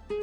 Good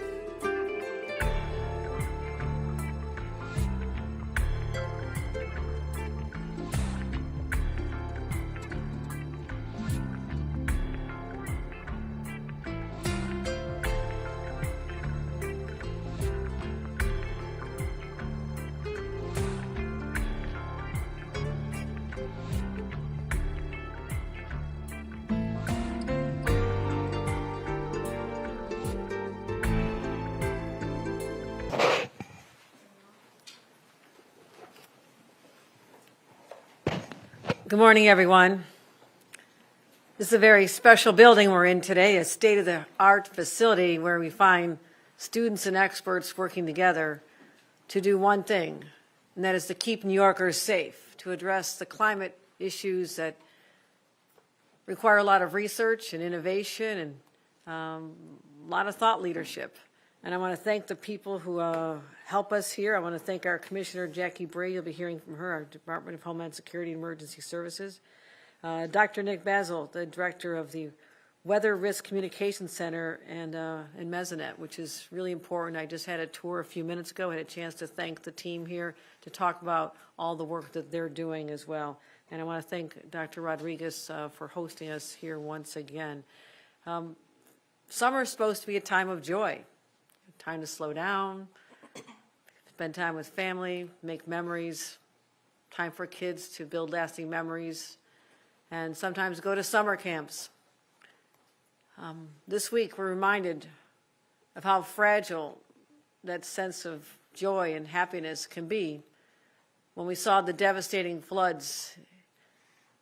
morning, everyone. This is a very special building we're in today, a state-of-the-art facility where we find students and experts working together to do one thing, and that is to keep New Yorkers safe, to address the climate issues that require a lot of research and innovation and a lot of thought leadership. And I want to thank the people who help us here. I want to thank our Commissioner, Jackie Bray. You'll be hearing from her, our Department of Homeland Security and Emergency Services. Dr. Nick Basil, the Director of the Weather Risk Communication Center and Mesonet, which is really important. I just had a tour a few minutes ago. I had a chance to thank the team here to talk about all the work that they're doing as well. And I want to thank Dr. Rodriguez for hosting us here once again. Summer is supposed to be a time of joy. Time to slow down, spend time with family, make memories, time for kids to build lasting memories, and sometimes go to summer camps. This week we're reminded of how fragile that sense of joy and happiness can be when we saw the devastating floods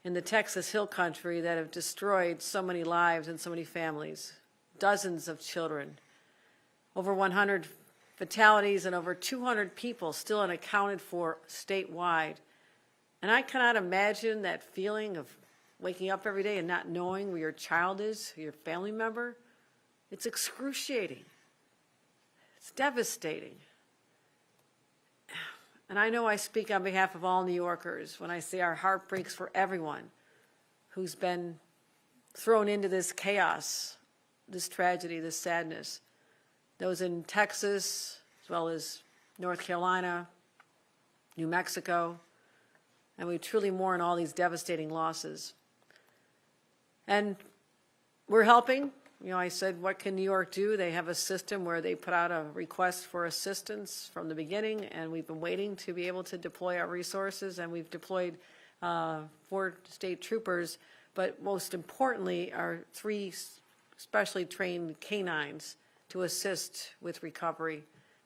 in the Texas Hill Country that have destroyed so many lives and so many families, dozens of children. Over 100 fatalities and over 200 people still unaccounted for statewide. And I cannot imagine that feeling of waking up every day and not knowing where your child is, your family member. It's excruciating. It's devastating. And I know I speak on behalf of all New Yorkers when I say our heart breaks for everyone who's been thrown into this chaos, this tragedy, this sadness. Those in Texas, as well as North Carolina, New Mexico, and we truly mourn all these devastating losses. And we're helping. You know, I said, what can New York do? They have a system where they put out a request for assistance from the beginning, and we've been waiting to be able to deploy our resources, and we've deployed 4 state troopers, but most importantly, our 3 specially trained canines to assist with recovery.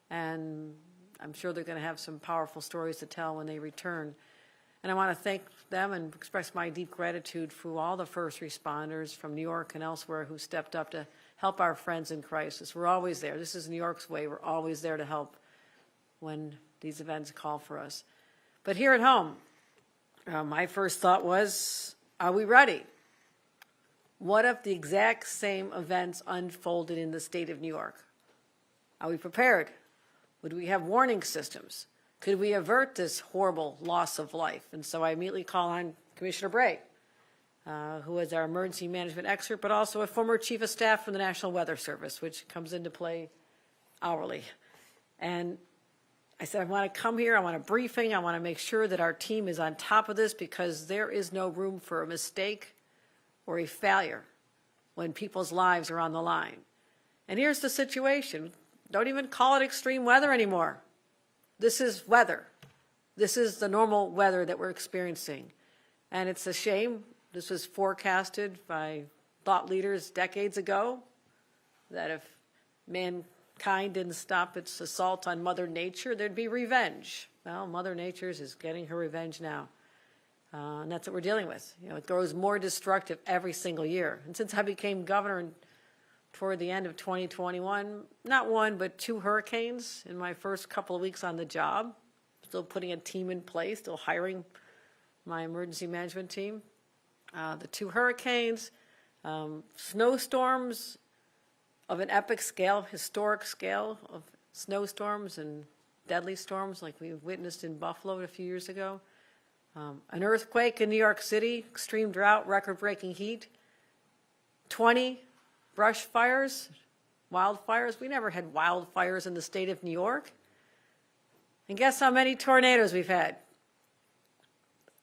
And I'm sure they're going to have some powerful stories to tell when they return. And I want to thank them and express my deep gratitude for all the first responders from New York and elsewhere who stepped up to help our friends in crisis. We're always there. This is New York's way. We're always there to help when these events call for us. But here at home, my first thought was, are we ready? What if the exact same events unfolded in the state of New York? Are we prepared? Would we have warning systems? Could we avert this horrible loss of life? And so I immediately call on Commissioner Bray, who is our emergency management expert, but also a former chief of staff from the National Weather Service, which comes into play hourly. And I said, I want to come here, I want a briefing, I want to make sure that our team is on top of this, because there is no room for a mistake or a failure when people's lives are on the line. And here's the situation. Don't even call it extreme weather anymore. This is weather. This is the normal weather that we're experiencing. And it's a shame. This was forecasted by thought leaders decades ago, that if mankind didn't stop its assault on Mother Nature, there'd be revenge. Well, Mother Nature is getting her revenge now. And that's what we're dealing with. You know, it grows more destructive every single year. And since I became governor toward the end of 2021, not 1, but 2 hurricanes in my first couple of weeks on the job, still putting a team in place, still hiring my emergency management team. The 2 hurricanes, snowstorms of an epic scale, historic scale of snowstorms and deadly storms like we witnessed in Buffalo a few years ago. An earthquake in New York City, extreme drought, record-breaking heat, 20 brush fires, wildfires. We never had wildfires in the state of New York. And guess how many tornadoes we've had?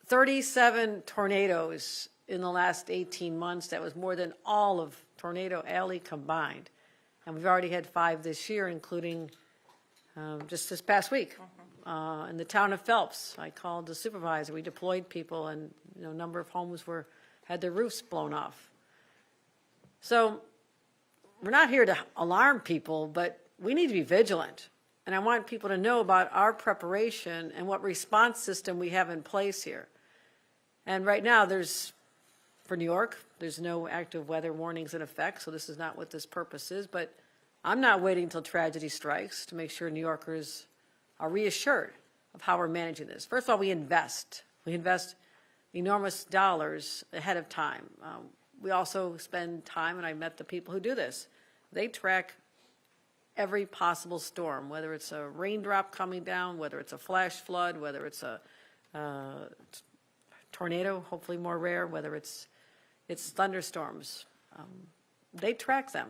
37 tornadoes in the last 18 months. That was more than all of Tornado Alley combined. And we've already had 5 this year, including just this past week. In the town of Phelps, I called the supervisor. We deployed people, and a number of homes had their roofs blown off. So we're not here to alarm people, but we need to be vigilant. And I want people to know about our preparation and what response system we have in place here. And right now, for New York, there's no active weather warnings in effect, so this is not what this purpose is. But I'm not waiting until tragedy strikes to make sure New Yorkers are reassured of how we're managing this. First of all, we invest. We invest enormous dollars ahead of time. We also spend time, and I met the people who do this. They track every possible storm, whether it's a raindrop coming down, whether it's a flash flood, whether it's a tornado, hopefully more rare, whether it's thunderstorms. They track them,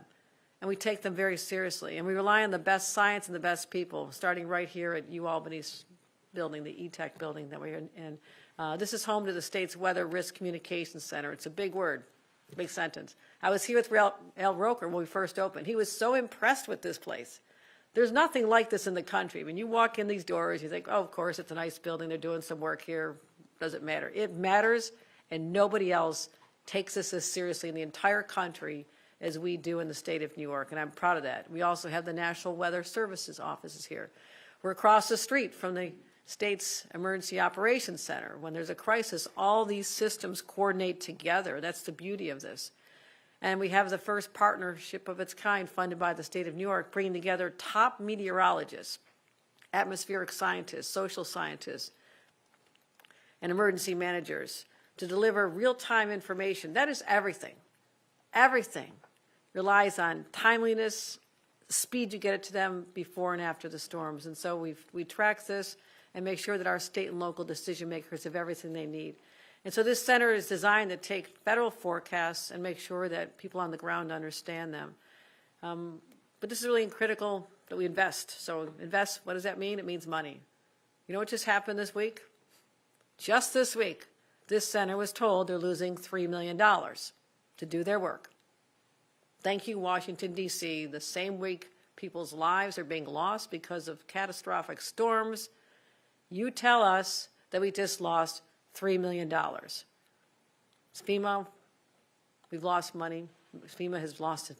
and we take them very seriously. And we rely on the best science and the best people, starting right here at UAlbany's building, the E-Tech building that we're in. This is home to the state's Weather Risk Communications Center. It's a big word, big sentence. I was here with Al Roker when we first opened. He was so impressed with this place. There's nothing like this in the country. When you walk in these doors, you think, oh, of course, it's a nice building. They're doing some work here. Doesn't matter. It matters, and nobody else takes this as seriously in the entire country as we do in the state of New York, and I'm proud of that. We also have the National Weather Services offices here. We're across the street from the state's Emergency Operations Center. When there's a crisis, all these systems coordinate together. That's the beauty of this. And we have the first partnership of its kind funded by the state of New York, bringing together top meteorologists, atmospheric scientists, social scientists, and emergency managers to deliver real-time information. That is everything. Everything relies on timeliness, the speed you get it to them before and after the storms. And so we track this and make sure that our state and local decision makers have everything they need. And so this center is designed to take federal forecasts and make sure that people on the ground understand them. But this is really critical that we invest. So invest, what does that mean? It means money. You know what just happened this week? Just this week, this center was told they're losing $3 million to do their work. Thank you, Washington, D.C. The same week people's lives are being lost because of catastrophic storms, you tell us that we just lost $3 million. FEMA, we've lost money. FEMA has lost a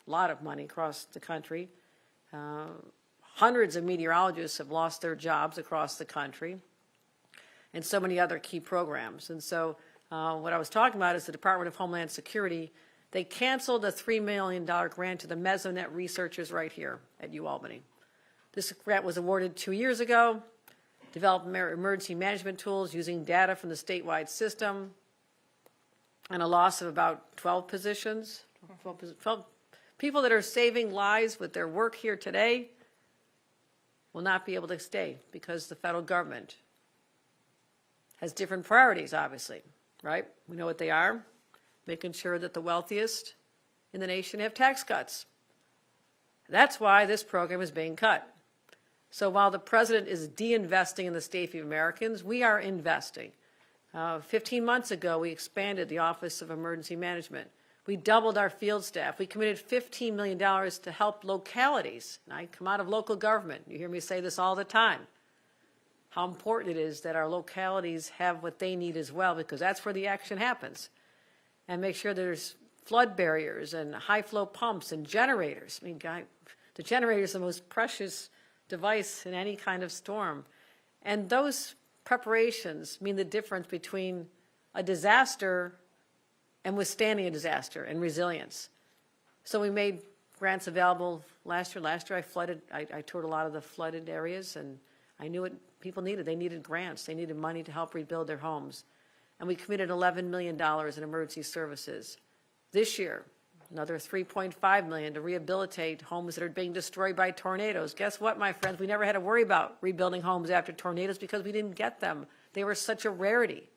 lot of money across the country. Hundreds of meteorologists have lost their jobs across the country, and so many other key programs. And so what I was talking about is the Department of Homeland Security. They canceled a $3 million grant to the Mesonet researchers right here at UAlbany. This grant was awarded 2 years ago. Develop emergency management tools using data from the statewide system, and a loss of about 12 positions. 12 people that are saving lives with their work here today will not be able to stay because the federal government has different priorities, obviously, right? We know what they are. Making sure that the wealthiest in the nation have tax cuts. That's why this program is being cut. So while the president is de-investing in the safety of Americans, we are investing. 15 months ago, we expanded the Office of Emergency Management. We doubled our field staff. We committed $15 million to help localities. And I come out of local government. You hear me say this all the time. How important it is that our localities have what they need as well, because that's where the action happens. And make sure there's flood barriers and high flow pumps and generators. I mean, the generator is the most precious device in any kind of storm. And those preparations mean the difference between a disaster and withstanding a disaster and resilience. So we made grants available last year. Last year I toured a lot of the flooded areas, and I knew what people needed. They needed grants. They needed money to help rebuild their homes. And we committed $11 million in emergency services. This year, another $3.5 million to rehabilitate homes that are being destroyed by tornadoes. Guess what, my friends? We never had to worry about rebuilding homes after tornadoes because we didn't get them. They were such a rarity.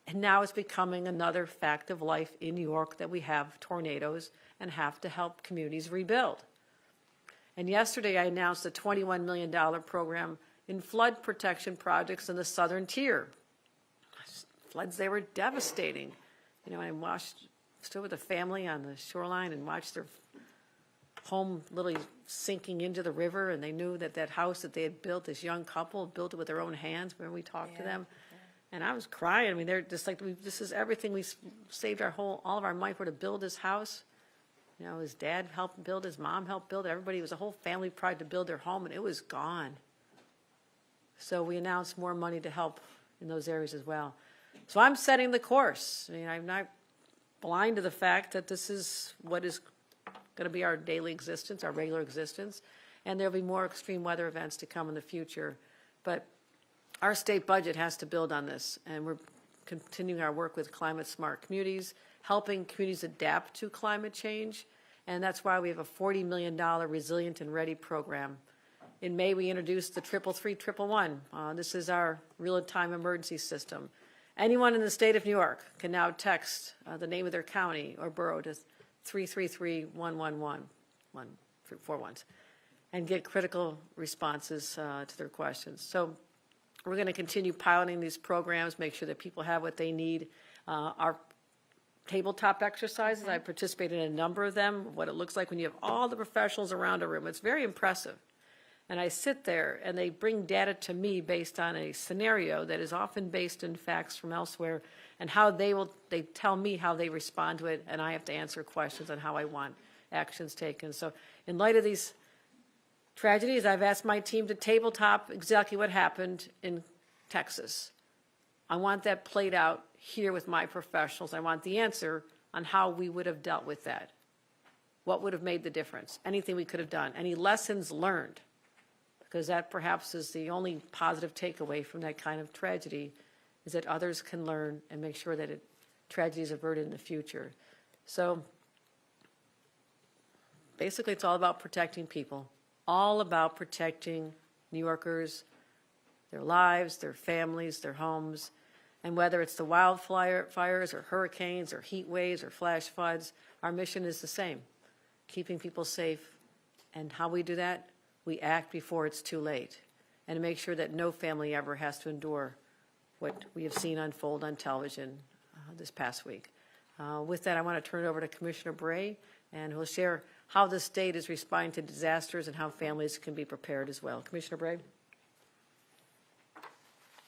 And now it's becoming another fact of life in New York that we have tornadoes and have to help communities rebuild. And yesterday I announced a $21 million program in flood protection projects in the southern tier. Floods, they were devastating. You know, I stood with a family on the shoreline and watched their home literally sinking into the river, and they knew that that house that they had built, this young couple built it with their own hands when we talked to them. And I was crying. I mean, they're just like, this is everything. We saved all of our money for to build this house. You know, his dad helped build, his mom helped build, everybody, it was a whole family pride to build their home, and it was gone. So we announced more money to help in those areas as well. So I'm setting the course. I mean, I'm not blind to the fact that this is what is going to be our daily existence, our regular existence, and there'll be more extreme weather events to come in the future. But our state budget has to build on this, and we're continuing our work with climate-smart communities, helping communities adapt to climate change, and that's why we have a $40 million Resilient and Ready program. In May, we introduced the 333-111. This is our real-time emergency system. Anyone in the state of New York can now text the name of their county or borough to 333-111, 4 ones, and get critical responses to their questions. So we're going to continue piloting these programs, make sure that people have what they need. Our tabletop exercises, I participated in a number of them, what it looks like when you have all the professionals around a room. It's very impressive. And I sit there, and they bring data to me based on a scenario that is often based in facts from elsewhere, and how they tell me how they respond to it, and I have to answer questions on how I want actions taken. So in light of these tragedies, I've asked my team to tabletop exactly what happened in Texas. I want that played out here with my professionals. I want the answer on how we would have dealt with that. What would have made the difference? Anything we could have done? Any lessons learned? Because that perhaps is the only positive takeaway from that kind of tragedy, is that others can learn and make sure that tragedy is averted in the future. So basically it's all about protecting people, all about protecting New Yorkers, their lives, their families, their homes, and whether it's the wildfires or hurricanes or heat waves or flash floods, our mission is the same, keeping people safe. And how we do that? We act before it's too late, and to make sure that no family ever has to endure what we have seen unfold on television this past week. With that, I want to turn it over to Commissioner Bray, and who'll share how the state is responding to disasters and how families can be prepared as well. Commissioner Bray.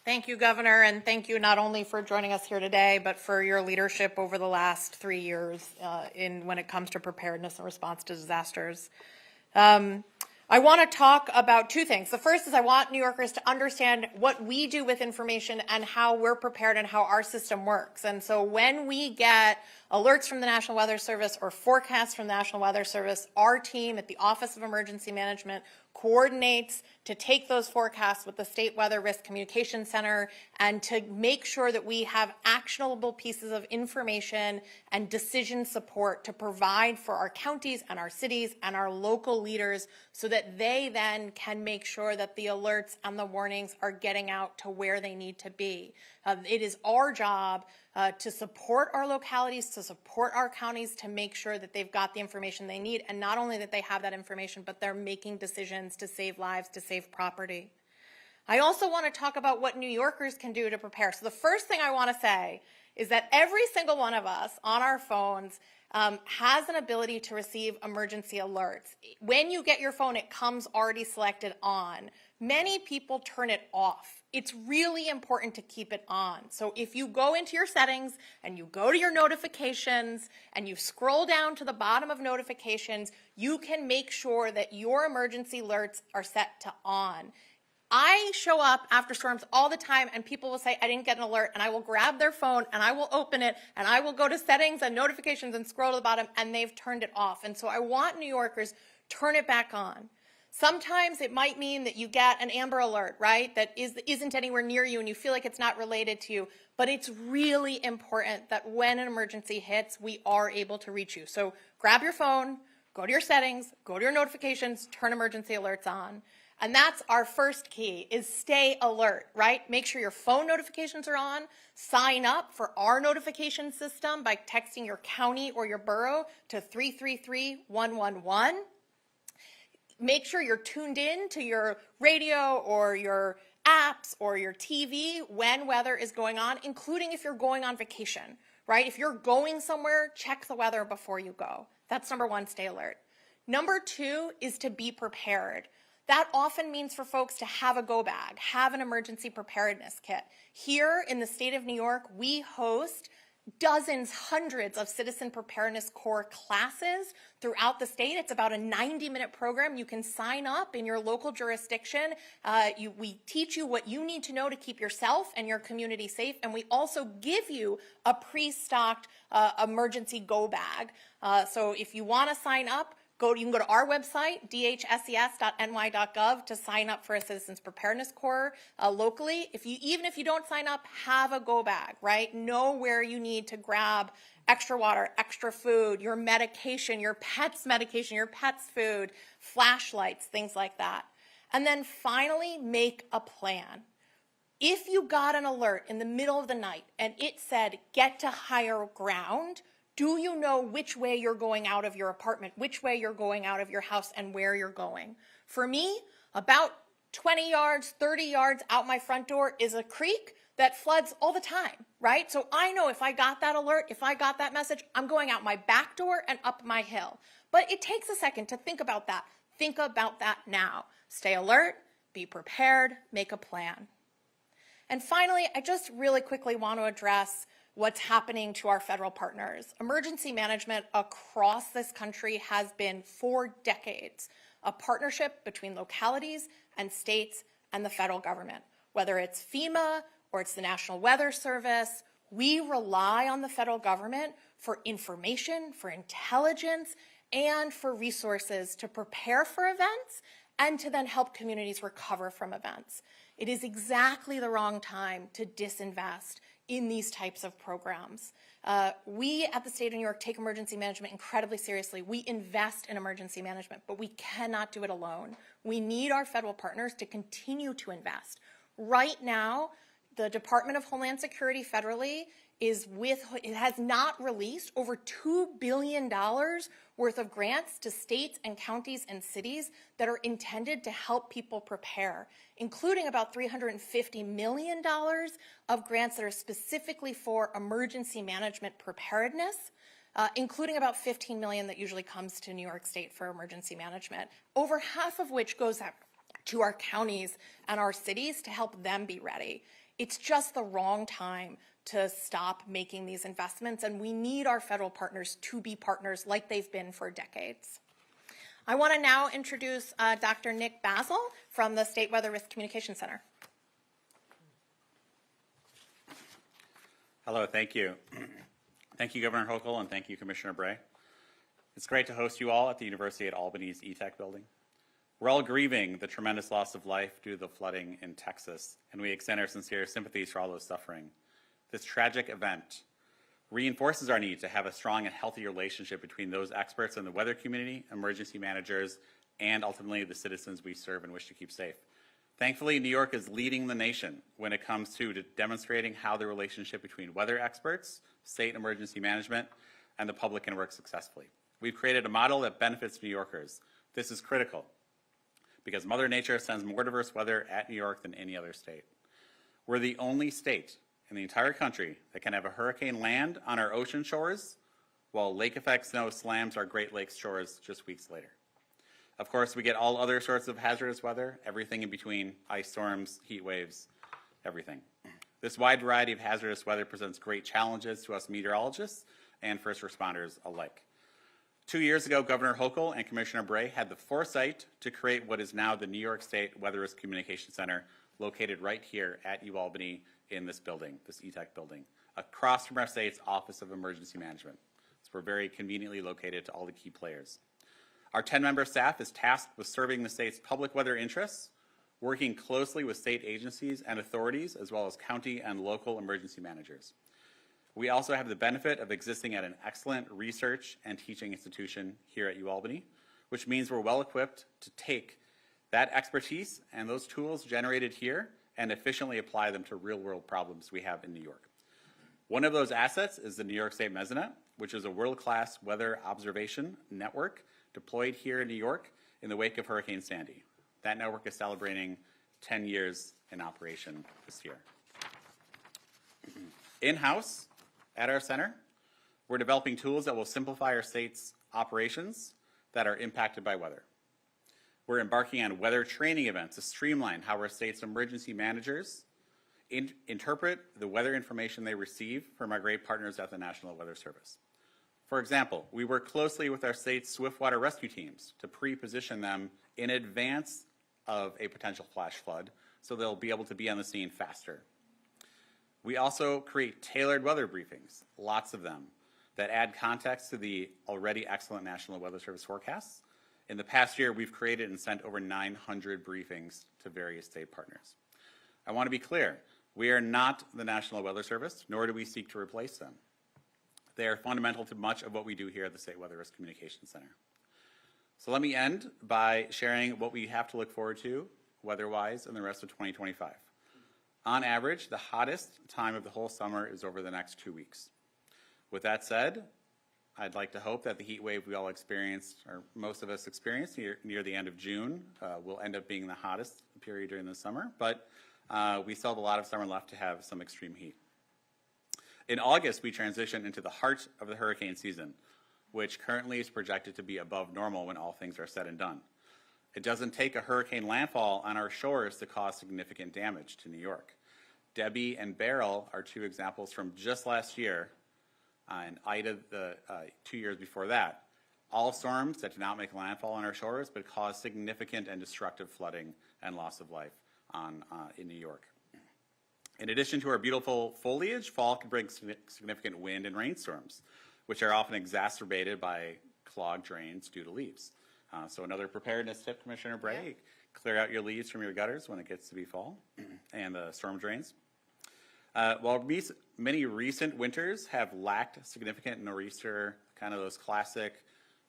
Thank you, Governor, and thank you not only for joining us here today, but for your leadership over the last 3 years when it comes to preparedness and response to disasters. I want to talk about two things. The first is I want New Yorkers to understand what we do with information and how we're prepared and how our system works. And so when we get alerts from the National Weather Service or forecasts from the National Weather Service, our team at the Office of Emergency Management coordinates to take those forecasts with the State Weather Risk Communication Center and to make sure that we have actionable pieces of information and decision support to provide for our counties and our cities and our local leaders so that they then can make sure that the alerts and the warnings are getting out to where they need to be. It is our job to support our localities, to support our counties, to make sure that they've got the information they need, and not only that they have that information, but they're making decisions to save lives, to save property. I also want to talk about what New Yorkers can do to prepare. So the first thing I want to say is that every single one of us on our phones has an ability to receive emergency alerts. When you get your phone, it comes already selected on. Many people turn it off. It's really important to keep it on. So if you go into your settings and you go to your notifications and you scroll down to the bottom of notifications, you can make sure that your emergency alerts are set to on. I show up after storms all the time and people will say, I didn't get an alert, and I will grab their phone and I will open it and I will go to settings and notifications and scroll to the bottom, and they've turned it off. And so I want New Yorkers, turn it back on. Sometimes it might mean that you get an Amber Alert, right, that isn't anywhere near you and you feel like it's not related to you. But it's really important that when an emergency hits, we are able to reach you. So grab your phone, go to your settings, go to your notifications, turn emergency alerts on. And that's our first key, is stay alert, right? Make sure your phone notifications are on. Sign up for our notification system by texting your county or your borough to 333-111. make sure you're tuned in to your radio or your apps or your TV when weather is going on, including if you're going on vacation, right? If you're going somewhere, check the weather before you go. That's number one, stay alert. Number two is to be prepared. That often means for folks to have a go bag, have an emergency preparedness kit. Here in the state of New York, we host dozens, hundreds of citizen preparedness core classes throughout the state. It's about a 90-minute program. You can sign up in your local jurisdiction. We teach you what you need to know to keep yourself and your community safe, and we also give you a pre-stocked emergency go bag. So if you want to sign up, you can go to our website, dhses.ny.gov, to sign up for a Citizens Preparedness Corps locally. Even if you don't sign up, have a go bag, right? Know where you need to grab extra water, extra food, your medication, your pet's food, flashlights, things like that. And then finally, make a plan. If you got an alert in the middle of the night and it said, get to higher ground, do you know which way you're going out of your apartment, which way you're going out of your house, and where you're going? For me, about 20 yards, 30 yards out my front door is a creek that floods all the time, right? So I know if I got that alert, if I got that message, I'm going out my back door and up my hill. But it takes a second to think about that. Think about that now. Stay alert, be prepared, make a plan. And finally, I just really quickly want to address what's happening to our federal partners. Emergency management across this country has been, for decades, a partnership between localities and states and the federal government. Whether it's FEMA or it's the National Weather Service, we rely on the federal government for information, for intelligence, and for resources to prepare for events and to then help communities recover from events. It is exactly the wrong time to disinvest in these types of programs. We at the state of New York take emergency management incredibly seriously. We invest in emergency management, but we cannot do it alone. We need our federal partners to continue to invest. Right now, the Department of Homeland Security federally it has not released over $2 billion worth of grants to states and counties and cities that are intended to help people prepare, including about $350 million of grants that are specifically for emergency management preparedness, including about $15 million that usually comes to New York State for emergency management, over half of which goes out to our counties and our cities to help them be ready. It's just the wrong time to stop making these investments, and we need our federal partners to be partners like they've been for decades. I want to now introduce Dr. Nick Basil from the State Weather Risk Communication Center. Hello, thank you. Thank you, Governor Hochul, and thank you, Commissioner Bray. It's great to host you all at the University at Albany's E-Tech building. We're all grieving the tremendous loss of life due to the flooding in Texas, and we extend our sincere sympathies for all those suffering. This tragic event reinforces our need to have a strong and healthy relationship between those experts in the weather community, emergency managers, and ultimately the citizens we serve and wish to keep safe. Thankfully, New York is leading the nation when it comes to demonstrating how the relationship between weather experts, state emergency management, and the public can work successfully. We've created a model that benefits New Yorkers. This is critical because Mother Nature sends more diverse weather at New York than any other state. We're the only state in the entire country that can have a hurricane land on our ocean shores while lake effect snow slams our Great Lakes shores just weeks later. Of course, we get all other sorts of hazardous weather, everything in between, ice storms, heat waves, everything. This wide variety of hazardous weather presents great challenges to us meteorologists and first responders alike. 2 years ago, Governor Hochul and Commissioner Bray had the foresight to create what is now the New York State Weather Risk Communication Center, located right here at UAlbany in this building, this E-Tech building, across from our state's Office of Emergency Management. So we're very conveniently located to all the key players. Our 10-member staff is tasked with serving the state's public weather interests, working closely with state agencies and authorities, as well as county and local emergency managers. We also have the benefit of existing at an excellent research and teaching institution here at UAlbany, which means we're well equipped to take that expertise and those tools generated here and efficiently apply them to real-world problems we have in New York. One of those assets is the New York State Mesonet, which is a world-class weather observation network deployed here in New York in the wake of Hurricane Sandy. That network is celebrating 10 years in operation this year. In-house, at our center, we're developing tools that will simplify our state's operations that are impacted by weather. We're embarking on weather training events to streamline how our state's emergency managers interpret the weather information they receive from our great partners at the National Weather Service. For example, we work closely with our state's swiftwater rescue teams to pre-position them in advance of a potential flash flood, so they'll be able to be on the scene faster. We also create tailored weather briefings, lots of them, that add context to the already excellent National Weather Service forecasts. In the past year, we've created and sent over 900 briefings to various state partners. I want to be clear, we are not the National Weather Service, nor do we seek to replace them. They are fundamental to much of what we do here at the State Weather Risk Communications Center. So let me end by sharing what we have to look forward to weather-wise in the rest of 2025. On average, the hottest time of the whole summer is over the next 2 weeks. With that said, I'd like to hope that the heat wave we all experienced, or most of us experienced near the end of June, will end up being the hottest period during the summer, but we still have a lot of summer left to have some extreme heat. In August, we transition into the heart of the hurricane season, which currently is projected to be above normal when all things are said and done. It doesn't take a hurricane landfall on our shores to cause significant damage to New York. Debbie and Beryl are two examples from just last year, and Ida the 2 years before that. All storms that did not make landfall on our shores, but caused significant and destructive flooding and loss of life in New York. In addition to our beautiful foliage, fall can bring significant wind and rainstorms, which are often exacerbated by clogged drains due to leaves. So another preparedness tip, Commissioner Bray, Yeah. clear out your leaves from your gutters when it gets to be fall and the storm drains. While many recent winters have lacked significant nor'easter, kind of those classic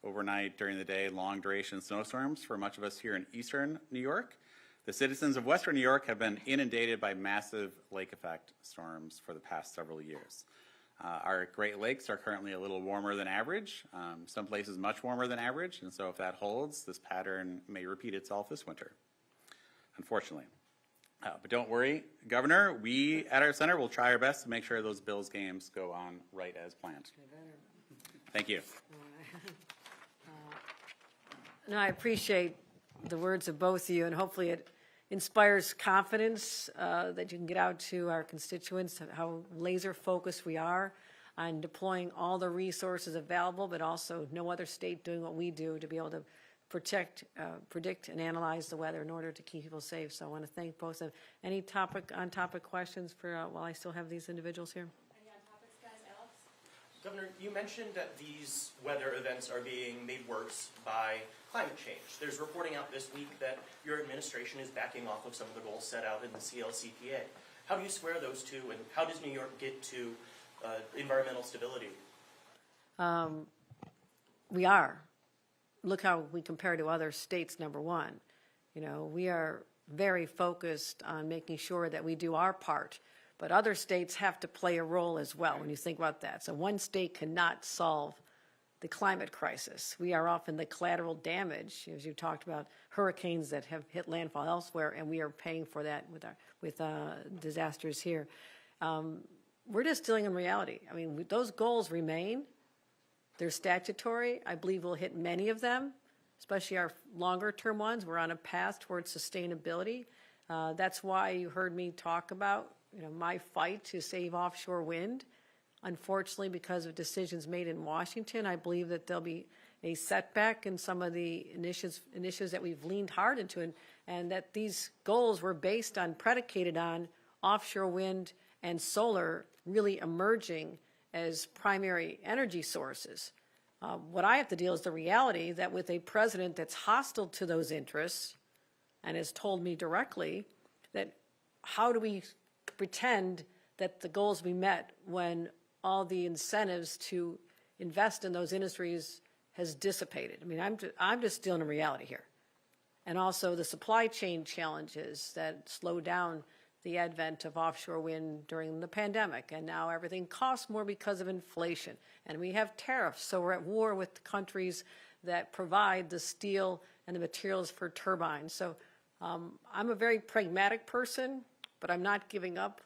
overnight, during the day, long duration snowstorms for much of us here in eastern New York, the citizens of western New York have been inundated by massive lake effect storms for the past several years. Our Great Lakes are currently a little warmer than average, some places much warmer than average, and so if that holds, this pattern may repeat itself this winter, unfortunately. But don't worry, Governor, we at our center will try our best to make sure those Bills games go on right as planned. Thank you. No, I appreciate the words of both of you, and hopefully it inspires confidence that you can get out to our constituents, how laser focused we are on deploying all the resources available, but also no other state doing what we do to be able to predict and analyze the weather in order to keep people safe. So I want to thank both of them. Any on-topic questions for while I still have these individuals here? Any on topics, guys? Alex? Governor, you mentioned that these weather events are being made worse by climate change. There's reporting out this week that your administration is backing off of some of the goals set out in the CLCPA. How do you square those two, and how does New York get to environmental stability? We are. Look how we compare to other states, number one. You know, we are very focused on making sure that we do our part, but other states have to play a role as well when you think about that. So one state cannot solve the climate crisis. We are often the collateral damage, as you talked about, hurricanes that have hit landfall elsewhere, and we are paying for that with disasters here. We're just dealing in reality. I mean, those goals remain. They're statutory. I believe we'll hit many of them, especially our longer term ones. We're on a path towards sustainability. That's why you heard me talk about, my fight to save offshore wind. Unfortunately, because of decisions made in Washington, I believe that there'll be a setback in some of the initiatives that we've leaned hard into, and that these goals were predicated on offshore wind and solar really emerging as primary energy sources. What I have to deal is the reality that with a president that's hostile to those interests and has told me directly that how do we pretend that the goals will be met when all the incentives to invest in those industries has dissipated. I mean, I'm just dealing in reality here. And also the supply chain challenges that slow down the advent of offshore wind during the pandemic, and now everything costs more because of inflation. And we have tariffs, so we're at war with the countries that provide the steel and the materials for turbines. So I'm a very pragmatic person, but I'm not giving up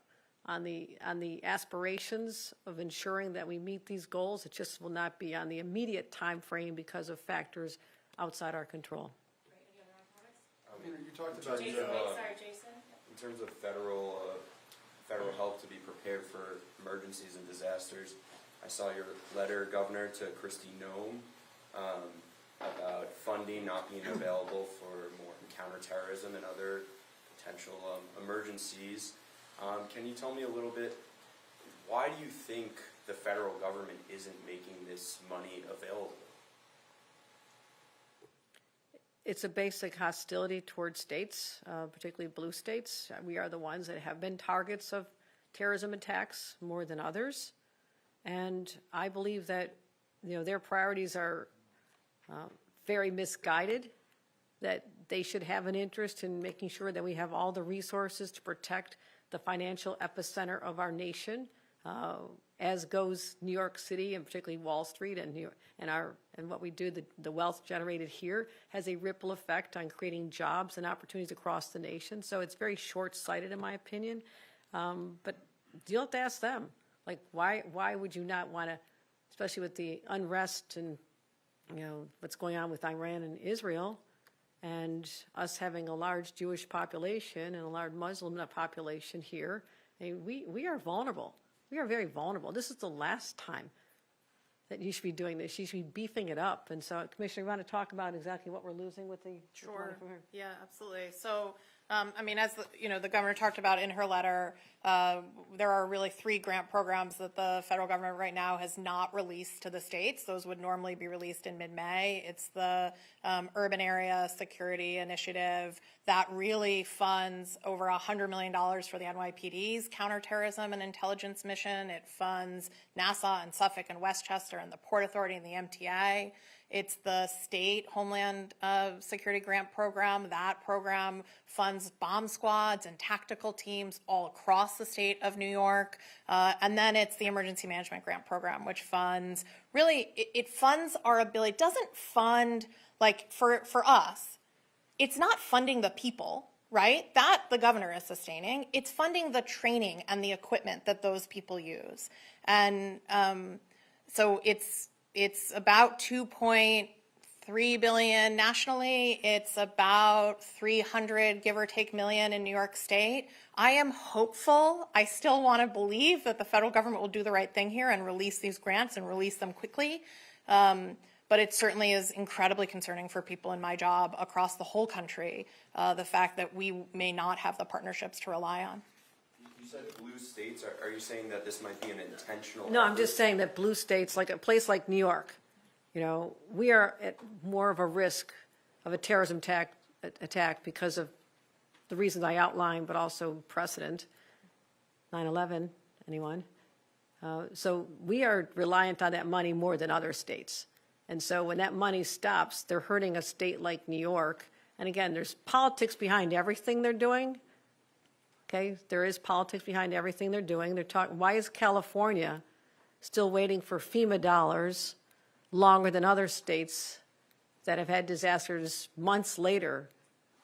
on the aspirations of ensuring that we meet these goals. It just will not be on the immediate time frame because of factors outside our control. You talked about Jason, sorry, Jason. in terms of federal help to be prepared for emergencies and disasters. I saw your letter, Governor, to Kristi Noem about funding not being available for more counterterrorism and other potential emergencies. Can you tell me a little bit, why do you think the federal government isn't making this money available? It's a basic hostility towards states, particularly blue states. We are the ones that have been targets of terrorism attacks more than others. And I believe that, their priorities are very misguided, that they should have an interest in making sure that we have all the resources to protect the financial epicenter of our nation, as goes New York City and particularly Wall Street and what we do, the wealth generated here has a ripple effect on creating jobs and opportunities across the nation. So it's very short-sighted in my opinion. But you'll have to ask them, like, why would you not want to, especially with the unrest and, what's going on with Iran and Israel, and us having a large Jewish population and a large Muslim population here, I mean, we are vulnerable. We are very vulnerable. This is the last time that you should be doing this. You should be beefing it up. And so, Commissioner, you want to talk about exactly what we're losing with the Sure. Yeah, absolutely. So, as the governor talked about in her letter, there are really 3 grant programs that the federal government right now has not released to the states. Those would normally be released in mid-May. It's the Urban Area Security Initiative that really funds over $100 million for the NYPD's counterterrorism and intelligence mission. It funds NASA and Suffolk and Westchester and the Port Authority and the MTA. It's the state Homeland Security Grant Program. That program funds bomb squads and tactical teams all across the state of New York. And then it's the Emergency Management Grant Program, which funds, really, it funds our ability. It doesn't fund, like, for us, it's not funding the people, right? That the governor is sustaining. It's funding the training and the equipment that those people use. And so it's about $2.3 billion nationally. It's about 300, give or take, million in New York State. I am hopeful. I still want to believe that the federal government will do the right thing here and release these grants and release them quickly. But it certainly is incredibly concerning for people in my job across the whole country, the fact that we may not have the partnerships to rely on. You said blue states. Are you saying that this might be an intentional No, I'm effort? just saying that blue states, like a place like New York, we are at more of a risk of a terrorism attack because of the reasons I outlined, but also precedent, 9/11, anyone? So we are reliant on that money more than other states. And so when that money stops, they're hurting a state like New York. And again, there's politics behind everything they're doing. Okay, there is politics behind everything they're doing. They're talking, why is California still waiting for FEMA dollars longer than other states that have had disasters months later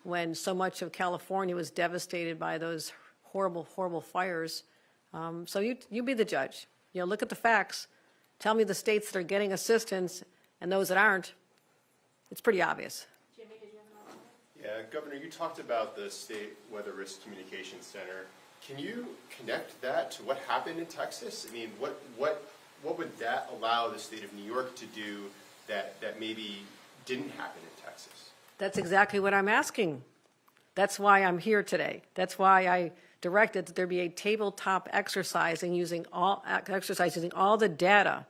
when so much of California was devastated by those horrible, horrible fires? So you be the judge. Look at the facts. Tell me the states that are getting assistance and those that aren't. It's pretty obvious. Jimmy, did you have another one? Yeah, Governor, you talked about the State Weather Risk Communication Center. Can you connect that to what happened in Texas? I mean, what would that allow the state of New York to do that maybe didn't happen in Texas? That's exactly what I'm asking. That's why I'm here today. That's why I directed that there be a tabletop exercise using all the data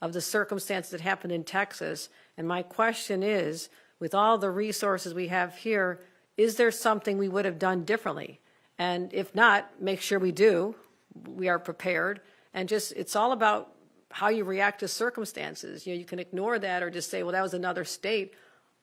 of the circumstances that happened in Texas. And my question is, with all the resources we have here, is there something we would have done differently? And if not, make sure we do. We are prepared. And it's all about how you react to circumstances. You can ignore that or just say, well, that was another state.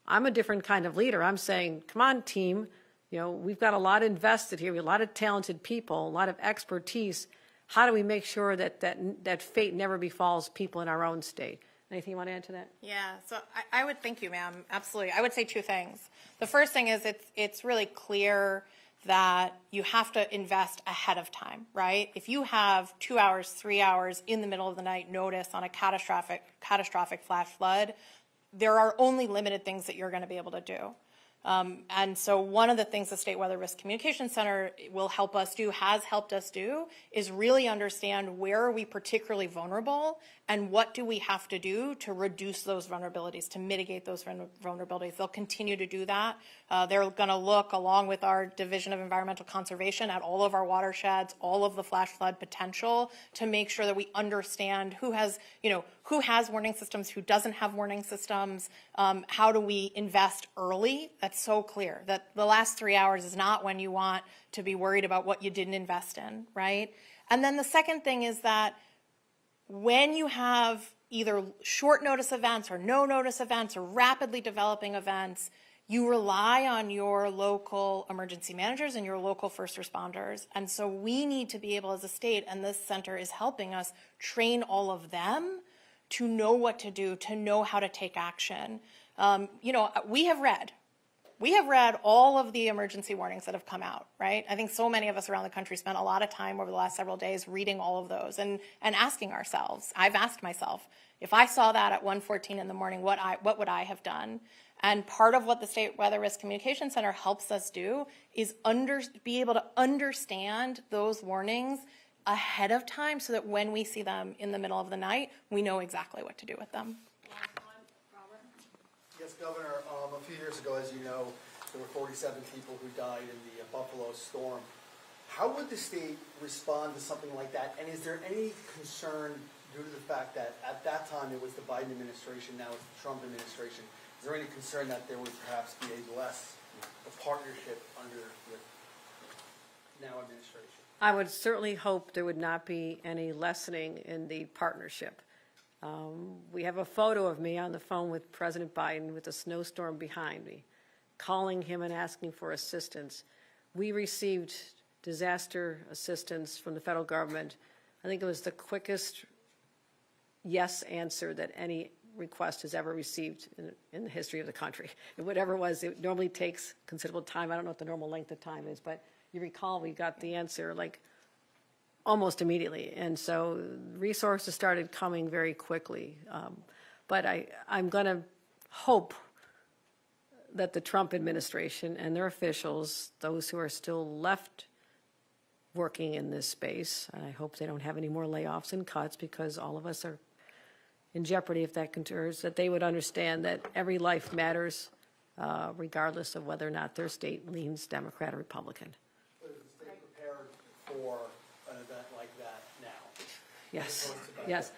I'm a different kind of leader. I'm saying, come on, team. We've got a lot invested here. We have a lot of talented people, a lot of expertise. How do we make sure that fate never befalls people in our own state? Anything you want to add to that? Yeah, so I would, thank you, ma'am, absolutely. I would say two things. The first thing is it's really clear that you have to invest ahead of time, right? If you have 2 hours, 3 hours in the middle of the night notice on a catastrophic flash flood, there are only limited things that you're going to be able to do. And so one of the things the State Weather Risk Communication Center will help us do, has helped us do, is really understand where are we particularly vulnerable and what do we have to do to reduce those vulnerabilities, to mitigate those vulnerabilities. They'll continue to do that. They're going to look, along with our Division of Environmental Conservation, at all of our watersheds, all of the flash flood potential, to make sure that we understand who has warning systems, who doesn't have warning systems, how do we invest early. That's so clear that the last 3 hours is not when you want to be worried about what you didn't invest in, right? And then the second thing is that when you have either short notice events or no notice events or rapidly developing events, you rely on your local emergency managers and your local first responders. And so we need to be able as a state, and this center is helping us train all of them to know what to do, to know how to take action. We have read all of the emergency warnings that have come out, right? I think so many of us around the country spent a lot of time over the last several days reading all of those and asking ourselves. I've asked myself, if I saw that at 1:14 in the morning, what would I have done? And part of what the State Weather Risk Communication Center helps us do is be able to understand those warnings ahead of time so that when we see them in the middle of the night, we know exactly what to do with them. Yes, Governor, a few years ago, as you know, there were 47 people who died in the Buffalo storm. How would the state respond to something like that? And is there any concern due to the fact that at that time it was the Biden administration, now it's the Trump administration? Is there any concern that there would perhaps be a less partnership under the now administration? I would certainly hope there would not be any lessening in the partnership. We have a photo of me on the phone with President Biden with a snowstorm behind me, calling him and asking for assistance. We received disaster assistance from the federal government. I think it was the quickest yes answer that any request has ever received in the history of the country. And whatever it was, it normally takes considerable time. I don't know what the normal length of time is, but you recall we got the answer like almost immediately. And so resources started coming very quickly. But I'm going to hope that the Trump administration and their officials, those who are still left working in this space, and I hope they don't have any more layoffs and cuts because all of us are in jeopardy if that continues, that they would understand that every life matters regardless of whether or not their state leans Democrat or Republican. But is the state prepared for an event like that now? Yes, yes.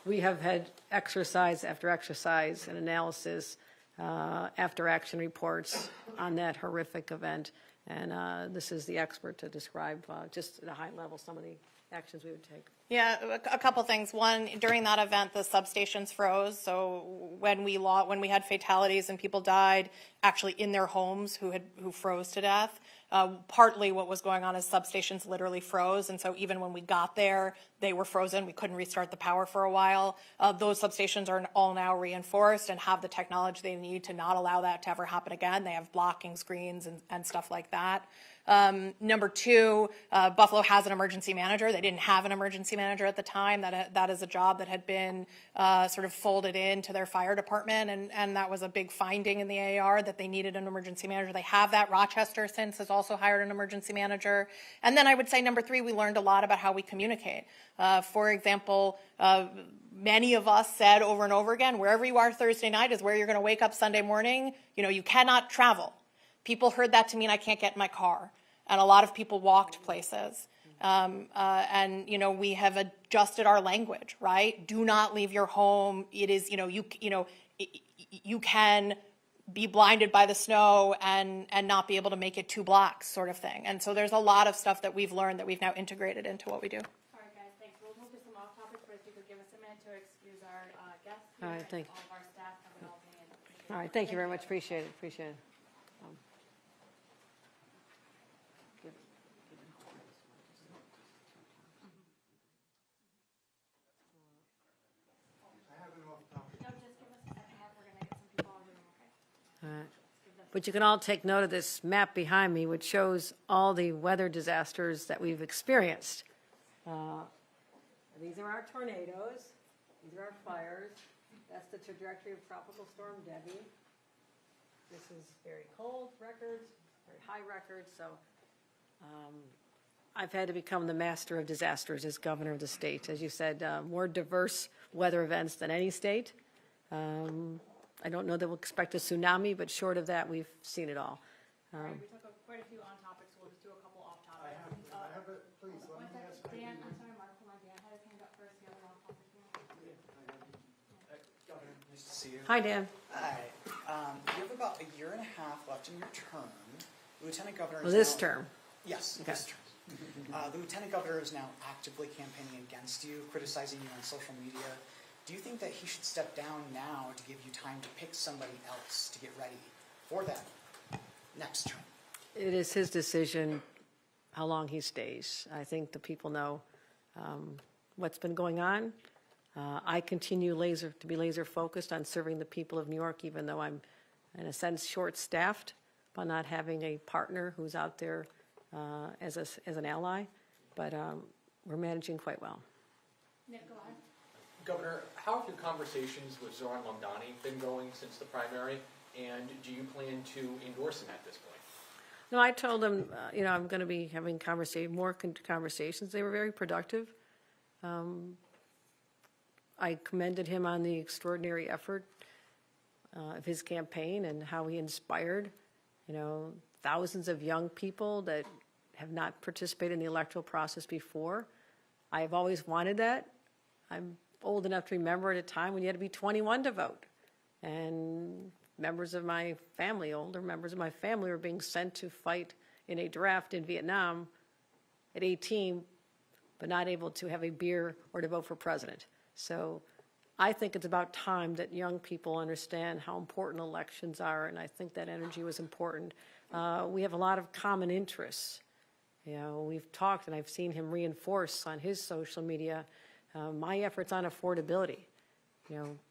We have had exercise after exercise and analysis after action reports on that horrific event. And this is the expert to describe just at a high level some of the actions we would take. Yeah, a couple things. One, during that event, the substations froze. So when we had fatalities and people died actually in their homes who froze to death, partly what was going on is substations literally froze. And so even when we got there, they were frozen. We couldn't restart the power for a while. Those substations are all now reinforced and have the technology they need to not allow that to ever happen again. They have blocking screens and stuff like that. Number two, Buffalo has an emergency manager. They didn't have an emergency manager at the time. That is a job that had been sort of folded into their fire department, and that was a big finding in the AAR that they needed an emergency manager. They have that. Rochester since has also hired an emergency manager. And then I would say number three, we learned a lot about how we communicate. For example, many of us said over and over again, wherever you are Thursday night is where you're going to wake up Sunday morning. You cannot travel. People heard that to mean I can't get in my car. And a lot of people walked places. And we have adjusted our language, right? Do not leave your home. It is, you can be blinded by the snow and not be able to make it 2 blocks sort of thing. And so there's a lot of stuff that we've learned that we've now integrated into what we do. All right, guys, thanks. We'll move to some off topics, but if you could give us a minute to excuse our guests here All right, and thank you. all of our staff have an alternate. All right, thank you very much. Appreciate it. Appreciate it. I have an off But you can all take note of this map behind me, which shows all the weather disasters that we've experienced. These are our tornadoes. These are our fires. That's the trajectory of Tropical Storm Debbie. This is very cold records, very high records. So I've had to become the master of disasters as governor of the state. As you said, more diverse weather events than any state. I don't know that we'll expect a tsunami, but short of that, we've seen it all. All right, we took quite a few on topics, we'll just do a couple off topics. Please, let One me ask. second, Dan, I'm sorry, Mark, hold on, Dan had his hand up first, the other off topic. Governor, nice to see you. Hi, Dan. Hi. You have about a year and a half left in your term. Lieutenant Governor Well, is this now- term. Yes, Okay. this term. The Lieutenant Governor is now actively campaigning against you, criticizing you on social media. Do you think that he should step down now to give you time to pick somebody else to get ready for that next term? It is his decision how long he stays. I think the people know what's been going on. I continue to be laser focused on serving the people of New York, even though I'm, in a sense, short-staffed by not having a partner who's out there as an ally. But we're managing quite well. Nick, go ahead. Governor, how have your conversations with Zoran Mamdani been going since the primary, and do you plan to endorse him at this point? No, I told him, I'm going to be having more conversations. They were very productive. I commended him on the extraordinary effort of his campaign and how he inspired, thousands of young people that have not participated in the electoral process before. I've always wanted that. I'm old enough to remember at a time when you had to be 21 to vote. And members of my family, older members of my family, were being sent to fight in a draft in Vietnam at 18, but not able to have a beer or to vote for president. So I think it's about time that young people understand how important elections are, and I think that energy was important. We have a lot of common interests. We've talked, and I've seen him reinforce on his social media my efforts on affordability.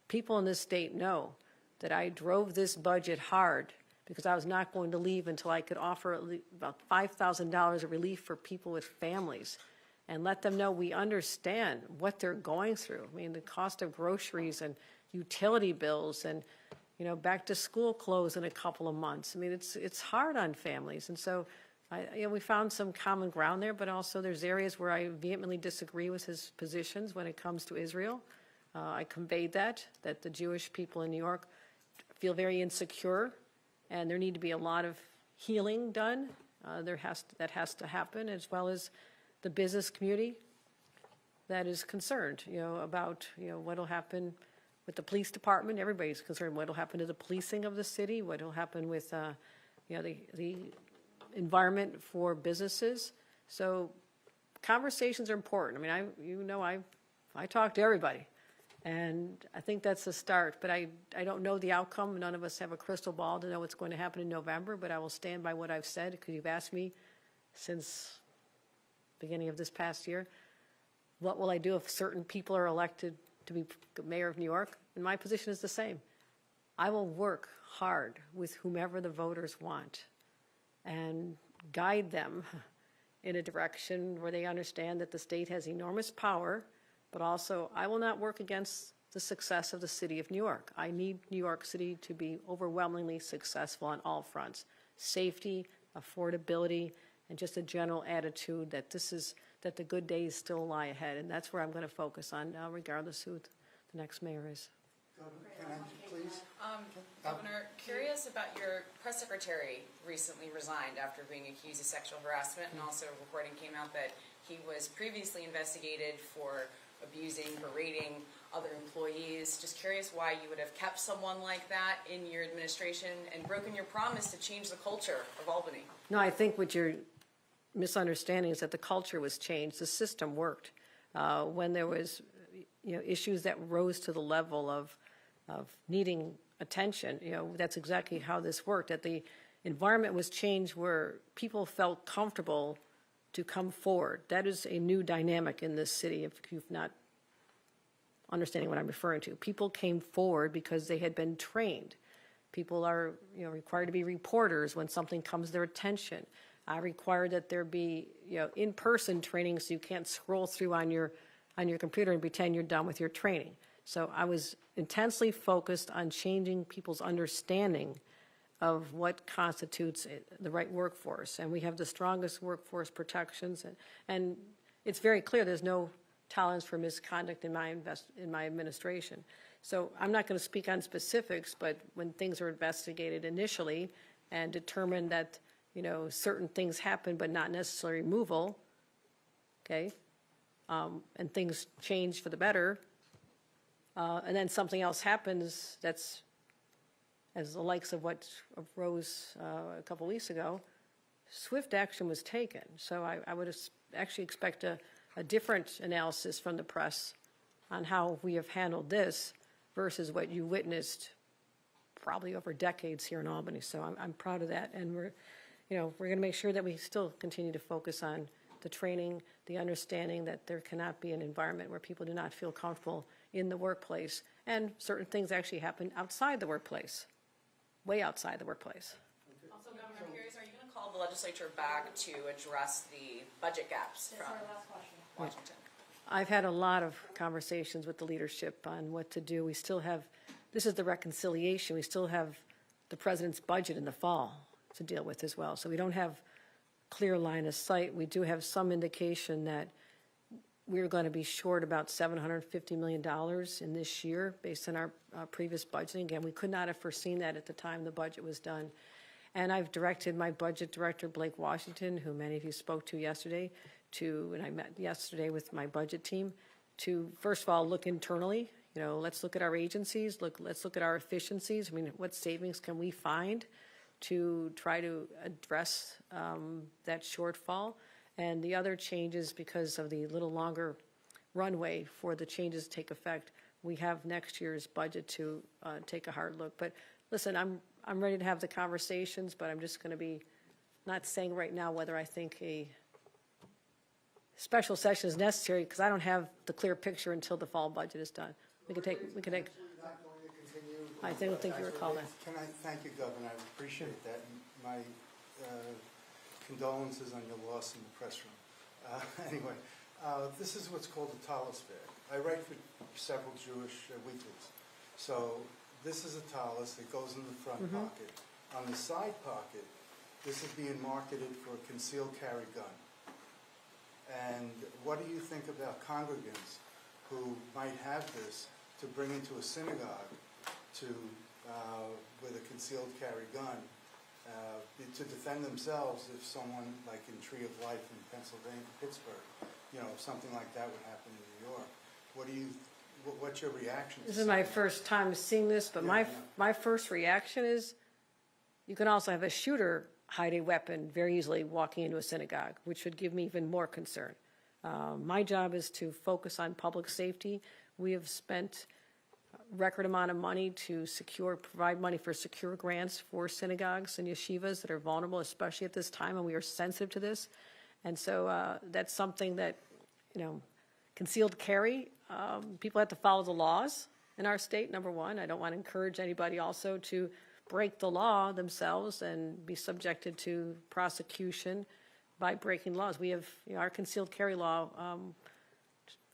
People in this state know that I drove this budget hard because I was not going to leave until I could offer at least about $5,000 of relief for people with families and let them know we understand what they're going through. I mean, the cost of groceries and utility bills and, back to school clothes in a couple of months. I mean, it's hard on families. And so we found some common ground there, but also there's areas where I vehemently disagree with his positions when it comes to Israel. I conveyed that the Jewish people in New York feel very insecure, and there need to be a lot of healing done. That has to happen, as well as the business community that is concerned, about, what will happen with the police department. Everybody's concerned what will happen to the policing of the city, what will happen with, the environment for businesses. So conversations are important. I mean, I talk to everybody, and I think that's a start, but I don't know the outcome. None of us have a crystal ball to know what's going to happen in November, but I will stand by what I've said, because you've asked me since the beginning of this past year, what will I do if certain people are elected to be mayor of New York? And my position is the same. I will work hard with whomever the voters want and guide them in a direction where they understand that the state has enormous power, but also I will not work against the success of the city of New York. I need New York City to be overwhelmingly successful on all fronts: safety, affordability, and just a general attitude that that the good days still lie ahead. And that's where I'm going to focus on, regardless who the next mayor is. Can I, please? Governor, curious about your press secretary recently resigned after being accused of sexual harassment, and also reporting came out that he was previously investigated for abusing, berating other employees. Just curious why you would have kept someone like that in your administration and broken your promise to change the culture of Albany. No, I think what you're misunderstanding is that the culture was changed. The system worked. When there was issues that rose to the level of needing attention, that's exactly how this worked. That the environment was changed where people felt comfortable to come forward. That is a new dynamic in this city, if you've not understanding what I'm referring to. People came forward because they had been trained, People are, required to be reporters when something comes to their attention. I require that there be, in-person training so you can't scroll through on your computer and pretend you're done with your training. So I was intensely focused on changing people's understanding of what constitutes the right workforce. And we have the strongest workforce protections. And it's very clear there's no tolerance for misconduct in my administration. So I'm not going to speak on specifics, but when things are investigated initially and determined that, certain things happen but not necessarily removal, okay, and things change for the better, and then something else happens that's as the likes of what arose a couple weeks ago, swift action was taken. So I would actually expect a different analysis from the press on how we have handled this versus what you witnessed probably over decades here in Albany. So I'm proud of that. And we're going to make sure that we still continue to focus on the training, the understanding that there cannot be an environment where people do not feel comfortable in the workplace. And certain things actually happen outside the workplace, way outside the workplace. Also, Governor, I'm curious, are you going to call the legislature back to address the budget gaps from Washington? I've had a lot of conversations with the leadership on what to do. We still have, this is the reconciliation, we still have the president's budget in the fall to deal with as well. So we don't have clear line of sight. We do have some indication that we're going to be short about $750 million in this year based on our previous budgeting. Again, we could not have foreseen that at the time the budget was done. And I've directed my budget director, Blake Washington, who many of you spoke to yesterday, and I met yesterday with my budget team, to first of all look internally. Let's look at our agencies, let's look at our efficiencies. I mean, what savings can we find to try to address that shortfall? And the other changes, because of the little longer runway for the changes to take effect, we have next year's budget to take a hard look. But listen, I'm ready to have the conversations, but I'm just going to be not saying right now whether I think a special session is necessary, because I don't have the clear picture until the fall budget is done. We can take. I don't think you recall that. Can I thank you, Governor? I appreciate that. My condolences on your loss in the press room. Anyway, this is what's called a tallis bag. I write for several Jewish weeklies. So this is a tallis that goes in the front pocket. On the side pocket, this is being marketed for a concealed carry gun. And what do you think about congregants who might have this to bring into a synagogue to with a concealed carry gun to defend themselves if someone, like in Tree of Life in Pennsylvania, Pittsburgh, if something like that would happen in New York? What's your reaction? This is my first time seeing this, but my first reaction is you can also have a shooter hide a weapon very easily walking into a synagogue, which would give me even more concern. My job is to focus on public safety. We have spent a record amount of money to provide money for secure grants for synagogues and yeshivas that are vulnerable, especially at this time, and we are sensitive to this. And so that's something that, concealed carry, people have to follow the laws in our state, number one. I don't want to encourage anybody also to break the law themselves and be subjected to prosecution by breaking laws. We have our concealed carry law.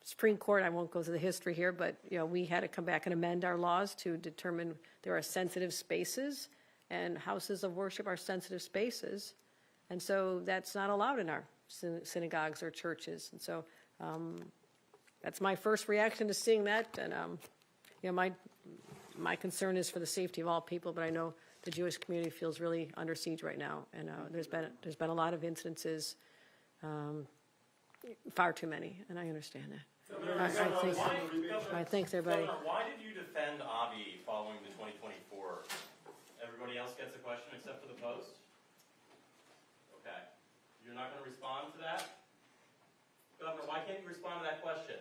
Supreme Court, I won't go through the history here, but we had to come back and amend our laws to determine there are sensitive spaces, and houses of worship are sensitive spaces, and so that's not allowed in our synagogues or churches. And so that's my first reaction to seeing that, and my concern is for the safety of all people, but I know the Jewish community feels really under siege right now, and there's been a lot of incidences, far too many, and I understand that. I think everybody. Governor, why did you defend Avi following the 2024? Everybody else gets a question except for the Post? Okay. You're not going to respond to that? Governor, why can't you respond to that question?